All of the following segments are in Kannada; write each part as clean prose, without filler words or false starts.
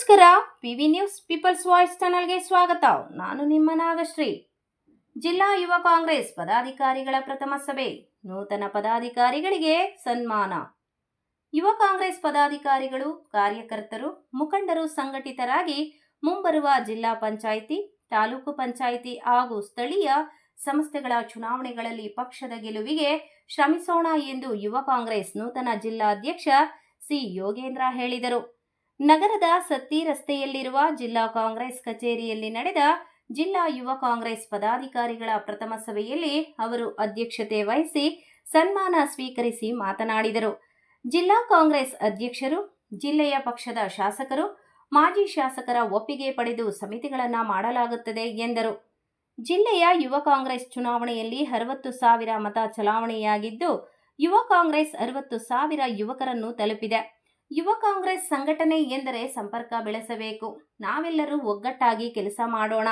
ನಮಸ್ಕಾರ. ಪಿವಿ ನ್ಯೂಸ್ ಪೀಪಲ್ಸ್ ವಾಯ್ಸ್ ಚಾನಲ್ಗೆ ಸ್ವಾಗತ. ನಾನು ನಿಮ್ಮ ನಾಗಶ್ರೀ. ಜಿಲ್ಲಾ ಯುವ ಕಾಂಗ್ರೆಸ್ ಪದಾಧಿಕಾರಿಗಳ ಪ್ರಥಮ ಸಭೆ, ನೂತನ ಪದಾಧಿಕಾರಿಗಳಿಗೆ ಸನ್ಮಾನ. ಯುವ ಕಾಂಗ್ರೆಸ್ ಪದಾಧಿಕಾರಿಗಳು, ಕಾರ್ಯಕರ್ತರು, ಮುಖಂಡರು ಸಂಘಟಿತರಾಗಿ ಮುಂಬರುವ ಜಿಲ್ಲಾ ಪಂಚಾಯಿತಿ, ತಾಲೂಕು ಪಂಚಾಯಿತಿ ಹಾಗೂ ಸ್ಥಳೀಯ ಸಂಸ್ಥೆಗಳ ಚುನಾವಣೆಗಳಲ್ಲಿ ಪಕ್ಷದ ಗೆಲುವಿಗೆ ಶ್ರಮಿಸೋಣ ಎಂದು ಯುವ ಕಾಂಗ್ರೆಸ್ ನೂತನ ಜಿಲ್ಲಾಧ್ಯಕ್ಷ ಸಿ ಯೋಗೇಂದ್ರ ಹೇಳಿದರು. ನಗರದ ಸತ್ತಿ ರಸ್ತೆಯಲ್ಲಿರುವ ಜಿಲ್ಲಾ ಕಾಂಗ್ರೆಸ್ ಕಚೇರಿಯಲ್ಲಿ ನಡೆದ ಜಿಲ್ಲಾ ಯುವ ಕಾಂಗ್ರೆಸ್ ಪದಾಧಿಕಾರಿಗಳ ಪ್ರಥಮ ಸಭೆಯಲ್ಲಿ ಅವರು ಅಧ್ಯಕ್ಷತೆ ವಹಿಸಿ ಸನ್ಮಾನ ಸ್ವೀಕರಿಸಿ ಮಾತನಾಡಿದರು. ಜಿಲ್ಲಾ ಕಾಂಗ್ರೆಸ್ ಅಧ್ಯಕ್ಷರು, ಜಿಲ್ಲೆಯ ಪಕ್ಷದ ಶಾಸಕರು, ಮಾಜಿ ಶಾಸಕರ ಒಪ್ಪಿಗೆ ಪಡೆದು ಸಮಿತಿಗಳನ್ನು ಮಾಡಲಾಗುತ್ತದೆ ಎಂದರು. ಜಿಲ್ಲೆಯ ಯುವ ಕಾಂಗ್ರೆಸ್ ಚುನಾವಣೆಯಲ್ಲಿ 60,000 ಮತ ಚಲಾವಣೆಯಾಗಿದ್ದು, ಯುವ ಕಾಂಗ್ರೆಸ್ 60,000 ಯುವಕರನ್ನು ತಲುಪಿದೆ. ಯುವ ಕಾಂಗ್ರೆಸ್ ಸಂಘಟನೆ ಎಂದರೆ ಸಂಪರ್ಕ ಬೆಳೆಸಬೇಕು. ನಾವೆಲ್ಲರೂ ಒಗ್ಗಟ್ಟಾಗಿ ಕೆಲಸ ಮಾಡೋಣ.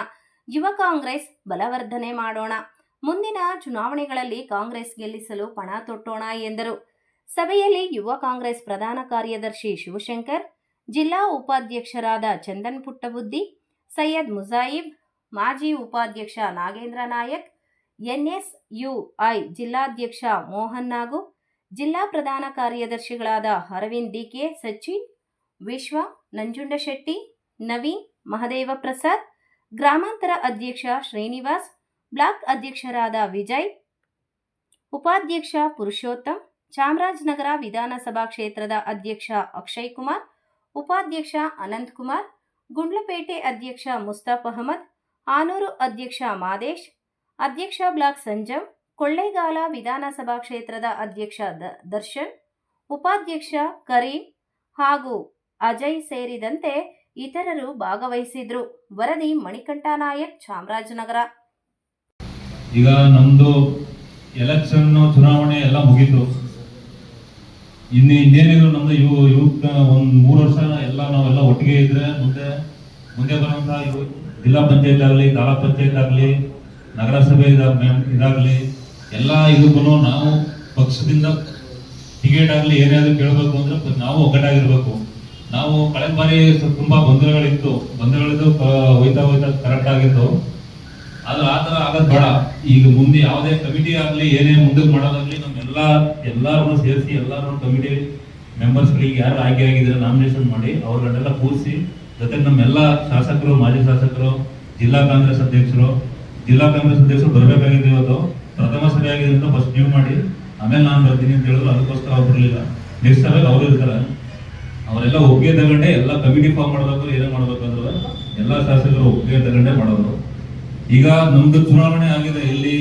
ಯುವ ಕಾಂಗ್ರೆಸ್ ಬಲವರ್ಧನೆ ಮಾಡೋಣ. ಮುಂದಿನ ಚುನಾವಣೆಗಳಲ್ಲಿ ಕಾಂಗ್ರೆಸ್ ಗೆಲ್ಲಿಸಲು ಪಣ ತೊಟ್ಟೋಣ ಎಂದರು. ಸಭೆಯಲ್ಲಿ ಯುವ ಕಾಂಗ್ರೆಸ್ ಪ್ರಧಾನ ಕಾರ್ಯದರ್ಶಿ ಶಿವಶಂಕರ್, ಜಿಲ್ಲಾ ಉಪಾಧ್ಯಕ್ಷರಾದ ಚಂದನ್ ಪುಟ್ಟಬುದ್ದಿ, ಸೈಯದ್ ಮುಜಾಯಿಬ್, ಮಾಜಿ ಉಪಾಧ್ಯಕ್ಷ ನಾಗೇಂದ್ರ ನಾಯಕ್, ಎನ್ಎಸ್ಯುಐ ಜಿಲ್ಲಾಧ್ಯಕ್ಷ ಮೋಹನ್ ನಾಗು, ಜಿಲ್ಲಾ ಪ್ರಧಾನ ಕಾರ್ಯದರ್ಶಿಗಳಾದ ಅರವಿಂದ್ ಡಿಕೆ, ಸಚಿನ್, ವಿಶ್ವ, ನಂಜುಂಡಶೆಟ್ಟಿ, ನವೀನ್, ಮಹದೇವ ಪ್ರಸಾದ್, ಗ್ರಾಮಾಂತರ ಅಧ್ಯಕ್ಷ ಶ್ರೀನಿವಾಸ್, ಬ್ಲಾಕ್ ಅಧ್ಯಕ್ಷರಾದ ವಿಜಯ್, ಉಪಾಧ್ಯಕ್ಷ ಪುರುಷೋತ್ತಮ್, ಚಾಮರಾಜನಗರ ವಿಧಾನಸಭಾ ಕ್ಷೇತ್ರದ ಅಧ್ಯಕ್ಷ ಅಕ್ಷಯ್ ಕುಮಾರ್, ಉಪಾಧ್ಯಕ್ಷ ಅನಂತ್ ಕುಮಾರ್, ಗುಂಡ್ಲಪೇಟೆ ಅಧ್ಯಕ್ಷ ಮುಸ್ತಫ್ ಅಹಮದ್, ಆನೂರು ಅಧ್ಯಕ್ಷ ಮಾದೇಶ್, ಅಧ್ಯಕ್ಷ ಬ್ಲಾಕ್ ಸಂಜಮ್, ಕೊಳ್ಳೇಗಾಲ ವಿಧಾನಸಭಾ ಕ್ಷೇತ್ರದ ಅಧ್ಯಕ್ಷ ದರ್ಶನ್, ಉಪಾಧ್ಯಕ್ಷ ಕರೀಂ ಹಾಗೂ ಅಜಯ್ ಸೇರಿದಂತೆ ಇತರರು ಭಾಗವಹಿಸಿದ್ರು. ವರದಿ ಮಣಿಕಂಠ ನಾಯಕ್, ಚಾಮರಾಜನಗರ. ಈಗ ನಮ್ದು ಎಲೆಕ್ಷನ್ ಚುನಾವಣೆ ಎಲ್ಲ ಮುಗೀತು. ಇನ್ನೇನಿದ್ರು ನಮ್ದು ಯುವಕ ಒಂದ್ 3 ವರ್ಷ ಎಲ್ಲ ನಾವೆಲ್ಲ ಒಟ್ಟಿಗೆ ಇದ್ರೆ ಮುಂದೆ ಬರುವಂತ ಜಿಲ್ಲಾ ಪಂಚಾಯತ್ ಆಗಲಿ, ತಾಲೂಕ್ ಪಂಚಾಯತ್ ಆಗಲಿ, ನಗರಸಭೆ ಇದಾಗಲಿ ಎಲ್ಲ ಇದಕ್ಕೂ ನಾವು ಪಕ್ಷದಿಂದ ಟಿಕೆಟ್ ಆಗಲಿ ಏನಾದ್ರು ಕೇಳಬೇಕು ಅಂದ್ರೆ ನಾವು ಒಗ್ಗಟ್ಟಾಗಿರ್ಬೇಕು. ನಾವು ಕಳೆದ ಬಾರಿ ತುಂಬಾ ಗೊಂದಲಗಳಿದ್ದು ಹೋಯ್ತಾ ಕರೆಕ್ಟ್ ಆಗಿತ್ತು. ಆದ್ರೆ ಆ ಥರ ಆಗೋದು ಬೇಡ. ಈಗ ಮುಂದೆ ಯಾವುದೇ ಕಮಿಟಿ ಆಗಲಿ ಏನೇ ಮುಂದಕ್ಕೆ ಮಾಡೋದಾಗ್ಲಿ ಎಲ್ಲರೂ ಸೇರಿಸಿ ಎಲ್ಲರೂ ಕಮಿಟಿ ಮೆಂಬರ್ಸ್ಗಳಿಗೆ ಯಾರು ಆಯ್ಕೆ ಆಗಿದ್ರೆ ನಾಮಿನೇಷನ್ ಮಾಡಿ ಅವ್ರನ್ನೆಲ್ಲ ಕೂರಿಸಿ, ಜೊತೆಗೆ ನಮ್ಮೆಲ್ಲ ಶಾಸಕರು, ಮಾಜಿ ಶಾಸಕರು, ಜಿಲ್ಲಾ ಕಾಂಗ್ರೆಸ್ ಅಧ್ಯಕ್ಷರು ಬರಬೇಕಾಗಿದೆ. ಇವತ್ತು ಪ್ರಥಮ ಸಭೆ ಆಗಿದೆ ಅಂತ ಫಸ್ಟ್ ನೀವು ಮಾಡಿ, ಆಮೇಲೆ ನಾನು ಬರ್ತೀನಿ ಅಂತ ಹೇಳಿದ್ರು. ಅದಕ್ಕೋಸ್ಕರ ಅವ್ರು ಬರಲಿಲ್ಲ. ನೆಕ್ಸ್ಟ್ ಸಭೆಗೆ ಅವರು ಇರ್ತಾರೆ. ಅವರೆಲ್ಲ ಒಪ್ಪಿಗೆ ತಗೊಂಡೆ ಎಲ್ಲ ಕಮಿಟಿ ಫಾರ್ಮ್ ಮಾಡಬೇಕು. ಏನೇ ಮಾಡ್ಬೇಕಂದ್ರೆ ಎಲ್ಲ ಶಾಸಕರು ಒಪ್ಪಿಗೆ ತಗೊಂಡೆ ಮಾಡೋದು. ಈಗ ನಮ್ದು ಚುನಾವಣೆ ಆಗಿದೆ, ಇಲ್ಲಿ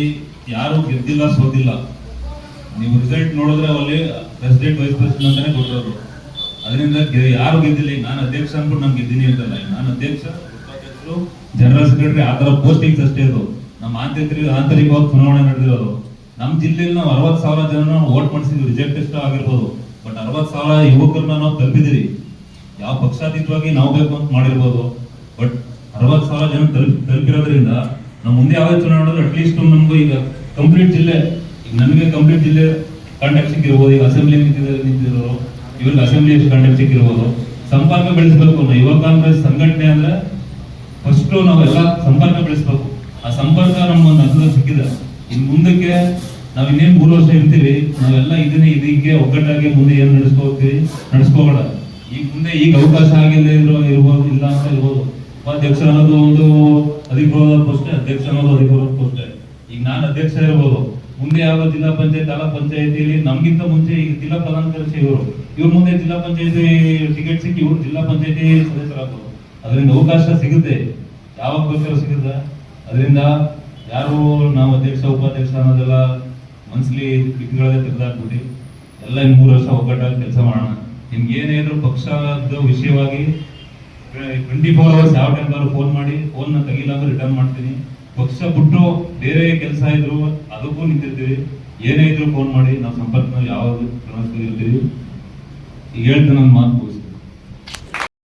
ಯಾರು ಗೆದ್ದಿಲ್ಲ, ಸೋತಿಲ್ಲ. ನೀವು ರಿಸಲ್ಟ್ ನೋಡಿದ್ರೆ ಅಲ್ಲಿ ಪ್ರೆಸಿಡೆಂಟ್, ವೈಸ್ ಪ್ರೆಸಿಡೆಂಟ್ ಅಂತಾನೆ ಕೊಟ್ಟರು. ಅದರಿಂದ ಯಾರು ಗೆದ್ದಿಲ್ಲ. ನಾನು ಅಧ್ಯಕ್ಷ ಅಂದ್ಬಿಟ್ಟು ನಾನು ಗೆದ್ದೀನಿ ಅಂತಲ್ಲ. ನಾನು ಅಧ್ಯಕ್ಷ, ಉಪಾಧ್ಯಕ್ಷರು, ಜನರಲ್ ಸೆಕ್ರೆಟರಿ ಆ ಥರ ಪೋಸ್ಟಿಂಗ್ಸ್ ಅಷ್ಟೇ ಇದು. ನಮ್ಮ ಆಂತರಿಕವಾಗಿ ಚುನಾವಣೆ ನಡೆದಿರೋದು. ನಮ್ಮ ಜಿಲ್ಲೆಯಲ್ಲಿ ನಾವು 60,000 ಜನ ವೋಟ್ ಮಾಡಿಸಿದ್ವಿ. ರಿಜೆಕ್ಟ್ ಎಷ್ಟೋ ಆಗಿರ್ಬೋದು, ಬಟ್ 60,000 ಯುವಕರನ್ನ ನಾವು ತಲುಪಿದಿರಿ. ಯಾವ ಪಕ್ಷಾತೀತವಾಗಿ ನಾವು ಬೇಕು ಅಂತ ಮಾಡಿರ್ಬೋದು, ಬಟ್ 60,000 ಜನ ತಲುಪಿರೋದ್ರಿಂದ ನಾವು ಮುಂದೆ ಯಾವುದೇ ಚುನಾವಣೆ ಅಟ್ಲೀಸ್ಟ್ ನಮ್ಗೂ ಈಗ ಕಂಪ್ಲೀಟ್ ಜಿಲ್ಲೆ, ಈಗ ನನಗೆ ಕಂಪ್ಲೀಟ್ ಜಿಲ್ಲೆ ಕಾಂಟ್ಯಾಕ್ಟ್ ಸಿಕ್ಕಿರ್ಬೋದು. ಈಗ ಅಸೆಂಬ್ಲಿ ನಿಂತಿರೋರು, ಇವ್ರಿಗೆ ಅಸೆಂಬ್ಲಿ ಕಾಂಟ್ಯಾಕ್ಟ್ ಸಿಕ್ಕಿರ್ಬೋದು. ಸಂಪರ್ಕ ಬೆಳೆಸಬೇಕು. ಯುವ ಕಾಂಗ್ರೆಸ್ ಸಂಘಟನೆ ಅಂದ್ರೆ ಫಸ್ಟ್ ನಾವೆಲ್ಲ ಸಂಪರ್ಕ ಬೆಳೆಸಬೇಕು. ಆ ಸಂಪರ್ಕ ನಮ್ಗೊಂದು ಹಂತದಲ್ಲಿ ಸಿಕ್ಕಿದೆ. ಇನ್ನು ಮುಂದಕ್ಕೆ ನಾವು ಇನ್ನೇನು 3 ವರ್ಷ ಇರ್ತೀವಿ, ನಾವೆಲ್ಲ ಇದಕ್ಕೆ ಒಗ್ಗಟ್ಟಾಗಿ ಮುಂದೆ ಏನು ನಡೆಸ್ಕೋಬೇಡ. ಈಗ ಅವಕಾಶ ಆಗಿಲ್ಲ ಇರ್ಬೋದು, ಇಲ್ಲ ಅಂತ ಇರ್ಬೋದು. ಉಪಾಧ್ಯಕ್ಷ ಅನ್ನೋದು ಒಂದು ಅಧಿಕೃತ ಪೋಸ್ಟ್, ಅಧ್ಯಕ್ಷ ಅನ್ನೋದು ಅಧಿಕೃತ ಪೋಸ್ಟ್. ಈಗ ನಾನು ಅಧ್ಯಕ್ಷ ಇರ್ಬೋದು, ಮುಂದೆ ಯಾವ ಜಿಲ್ಲಾ ಪಂಚಾಯತ್, ತಾಲೂಕ್ ಪಂಚಾಯತಿಯಲ್ಲಿ ನಮ್ಗಿಂತ ಮುಂಚೆ ಈಗ ಜಿಲ್ಲಾ ಪ್ರಧಾನ ಕಾರ್ಯದರ್ಶಿ ಇವ್ರ ಮುಂದೆ ಜಿಲ್ಲಾ ಪಂಚಾಯತಿ ಟಿಕೆಟ್ ಸಿಕ್ಕಿ ಇವ್ರು ಜಿಲ್ಲಾ ಪಂಚಾಯತಿ ಸದಸ್ಯರಾಗ್ಬೋದು. ಅದರಿಂದ ಅವಕಾಶ ಸಿಗುತ್ತೆ, ಯಾವಾಗ ಬೇಕಾದ್ರೂ ಸಿಗುತ್ತೆ. ಅದರಿಂದ ಯಾರು ನಾವು ಅಧ್ಯಕ್ಷ, ಉಪಾಧ್ಯಕ್ಷ ಅನ್ನೋದೆಲ್ಲ ಮನ್ಸಲ್ಲಿ ಇಟ್ಕೊಳ್ಳೋದೇ ತೆಗೆದಾಕ್ಬಿಟ್ಟು ಎಲ್ಲ ಇನ್ನು 3 ವರ್ಷ ಒಗ್ಗಟ್ಟಾಗಿ ಕೆಲಸ ಮಾಡೋಣ. ನಿಮ್ಗೆ ಏನೇ ಇದ್ರು ಪಕ್ಷದ ವಿಷಯವಾಗಿ 24 hours ಯಾವ ಟೈಮ್ಗಾದ್ರು ಫೋನ್ ಮಾಡಿ, ಫೋನ್ನ ತೆಗಿಲ್ಲ ಅಂದ್ರೆ ರಿಟರ್ನ್ ಮಾಡ್ತೀನಿ. ಪಕ್ಷ ಬಿಟ್ಟು ಬೇರೆ ಕೆಲಸ ಇದ್ರು ಅದಕ್ಕೂ ನಿಂತಿರ್ತೀವಿ. ಏನೇ ಇದ್ರು ಫೋನ್ ಮಾಡಿ, ನಾವು ಸಂಪರ್ಕದಲ್ಲಿ ಯಾವಾಗ ಇರ್ತೀವಿ. ಈಗ ಹೇಳ್ತೀನಿ ನನ್ನ ಮಾತು